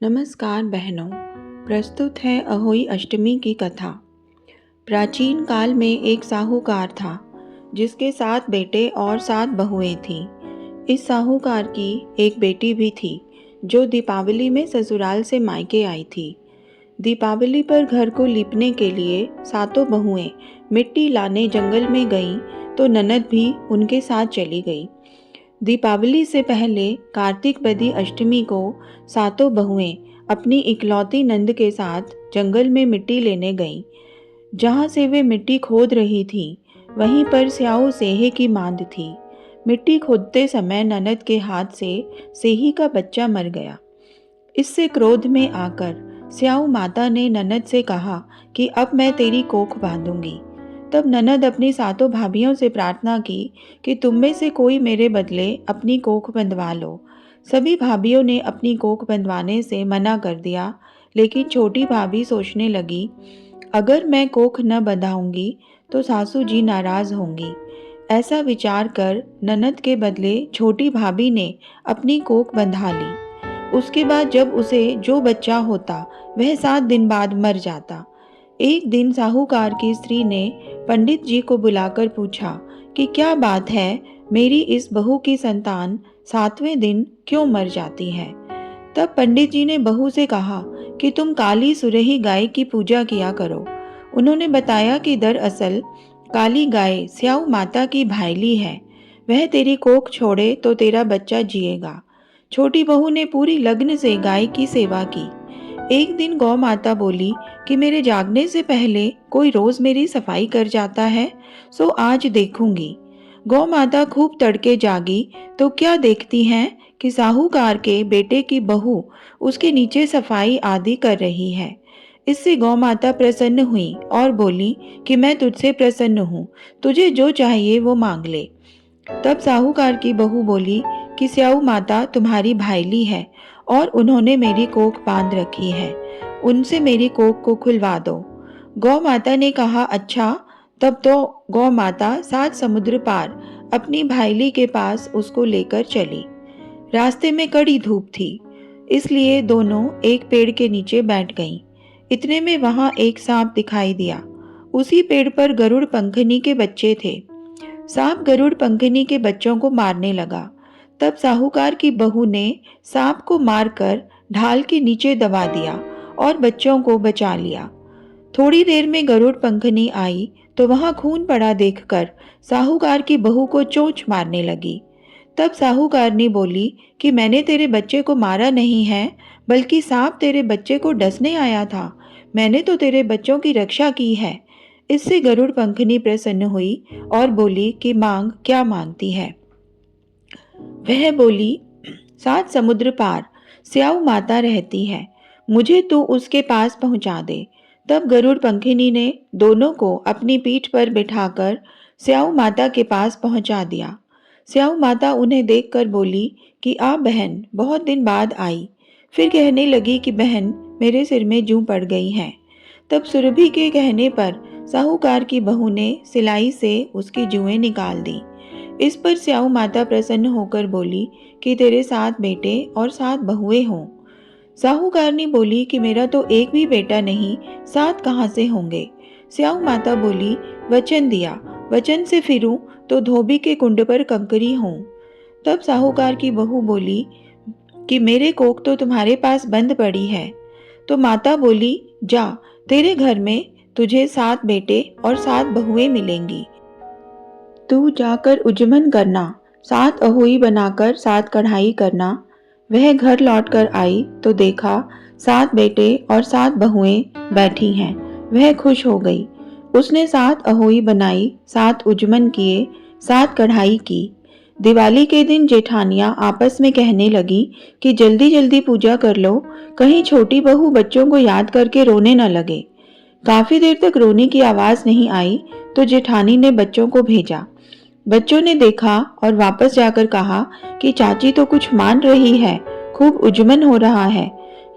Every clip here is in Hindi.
नमस्कार बहनों, प्रस्तुत है अहोई अष्टमी की कथा। प्राचीन काल में एक साहूकार था जिसके 7 बेटे और 7 बहुएं थीं। इस साहूकार की एक बेटी भी थी जो दीपावली में ससुराल से मायके आई थी। दीपावली पर घर को लीपने के लिए 7 बहुएं मिट्टी लाने जंगल में गईं तो ननद भी उनके साथ चली गई। दीपावली से पहले कार्तिक बदी अष्टमी को 7 बहुएं अपनी इकलौती नंद के साथ जंगल में मिट्टी लेने गईं। जहाँ से वे मिट्टी खोद रही थीं, वहीं पर स्याऊ सेहे की मांद थी। मिट्टी खोदते समय ननद के हाथ से सेही का बच्चा मर गया। इससे क्रोध में आकर स्याऊ माता ने ननद से कहा कि अब मैं तेरी कोख बांधूंगी। तब ननद अपनी 7 भाभियों से प्रार्थना की कि तुम में से कोई मेरे बदले अपनी कोख बंधवा लो। सभी भाभियों ने अपनी कोख बंधवाने से मना कर दिया, लेकिन छोटी भाभी सोचने लगी, अगर मैं कोख न बंधाऊंगी तो सासू जी नाराज होंगी। ऐसा विचार कर ननद के बदले छोटी भाभी ने अपनी कोख बंधा ली। उसके बाद जब उसे जो बच्चा होता वह 7 दिन बाद मर जाता। एक दिन साहूकार की स्त्री ने पंडित जी को बुलाकर पूछा कि क्या बात है, मेरी इस बहू की संतान 7वें दिन क्यों मर जाती है। तब पंडित जी ने बहू से कहा कि तुम काली सुरही गाय की पूजा किया करो। उन्होंने बताया कि दरअसल काली गाय स्याऊ माता की भाईली है, वह तेरी कोख छोड़े तो तेरा बच्चा जिएगा। छोटी बहू ने पूरी लगन से गाय की सेवा की। एक दिन गौ माता बोली कि मेरे जागने से पहले कोई रोज मेरी सफाई कर जाता है, सो आज देखूंगी। गौ माता खूब तड़के जागी तो क्या देखती हैं कि साहूकार के बेटे की बहू उसके नीचे सफाई आदि कर रही है। इससे गौ माता प्रसन्न हुई और बोली कि मैं तुझसे प्रसन्न हूँ, तुझे जो चाहिए वो मांग ले। तब साहूकार की बहू बोली कि स्याऊ माता तुम्हारी भाईली है और उन्होंने मेरी कोख बांध रखी है, उनसे मेरी कोख को खुलवा दो। गौ माता ने कहा, अच्छा। तब तो गौ माता 7 समुद्र पार अपनी भाईली के पास उसको लेकर चली। रास्ते में कड़ी धूप थी, इसलिए दोनों एक पेड़ के नीचे बैठ गईं। इतने में वहां एक सांप दिखाई दिया। उसी पेड़ पर गरुड़ पंखनी के बच्चे थे। सांप गरुड़ पंखनी के बच्चों को मारने लगा। तब साहूकार की बहू ने सांप को मारकर ढाल के नीचे दबा दिया और बच्चों को बचा लिया। थोड़ी देर में गरुड़ पंखनी आई तो वहां खून पड़ा देखकर साहूकार की बहू को चोंच मारने लगी। तब साहूकारनी बोली कि मैंने तेरे बच्चे को मारा नहीं है, बल्कि सांप तेरे बच्चे को डसने आया था। मैंने तो तेरे बच्चों की रक्षा की है। इससे गरुड़ पंखनी प्रसन्न हुई और बोली कि मांग, क्या मांगती है। वह बोली, 7 समुद्र पार स्याऊ माता रहती है, मुझे तू उसके पास पहुंचा दे। तब गरुड़ पंखिनी ने दोनों को अपनी पीठ पर बिठाकर स्याऊ माता के पास पहुंचा दिया। स्याऊ माता उन्हें देखकर बोली कि आ बहन, बहुत दिन बाद आई। फिर कहने लगी कि बहन, मेरे सिर में जूं पड़ गई है। तब सुरभि के कहने पर साहूकार की बहू ने सिलाई से उसकी जुएं निकाल दी। इस पर स्याऊ माता प्रसन्न होकर बोली कि तेरे 7 बेटे और 7 बहुएं हों। साहूकारनी बोली कि मेरा तो एक भी बेटा नहीं, 7 कहाँ से होंगे। स्याऊ माता बोली, वचन दिया, वचन से फिरूं तो धोबी के कुंड पर कंकरी हों। तब साहूकार की बहू बोली कि मेरे कोख तो तुम्हारे पास बंद पड़ी है। तो माता बोली, जा, तेरे घर में तुझे 7 बेटे और 7 बहुएं मिलेंगी। तू जाकर उजमन करना, 7 अहोई बनाकर 7 कढ़ाई करना। वह घर लौटकर आई तो देखा 7 बेटे और 7 बहुएं बैठी हैं। वह खुश हो गई। उसने 7 अहोई बनाई, 7 उजमन किए, 7 कढ़ाई की। दिवाली के दिन जेठानियां आपस में कहने लगी कि जल्दी जल्दी पूजा कर लो, कहीं छोटी बहू बच्चों को याद करके रोने न लगे। काफी देर तक रोने की आवाज नहीं आई तो जेठानी ने बच्चों को भेजा। बच्चों ने देखा और वापस जाकर कहा कि चाची तो कुछ मान रही है, खूब उजमन हो रहा है।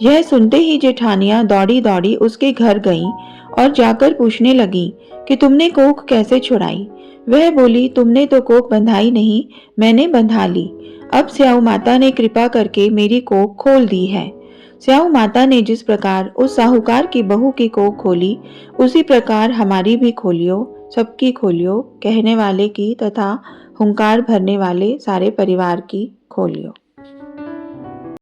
यह सुनते ही जेठानियां दौड़ी दौड़ी उसके घर गईं और जाकर पूछने लगी कि तुमने कोख कैसे छुड़ाई। वह बोली, तुमने तो कोख बंधाई नहीं, मैंने बंधा ली। अब स्याऊ माता ने कृपा करके मेरी कोख खोल दी है। स्याऊ माता ने जिस प्रकार उस साहूकार की बहू की कोख खोली, उसी प्रकार हमारी भी खोलियो, सबकी खोलियो, कहने वाले की तथा हुंकार भरने वाले सारे परिवार की खोलियो।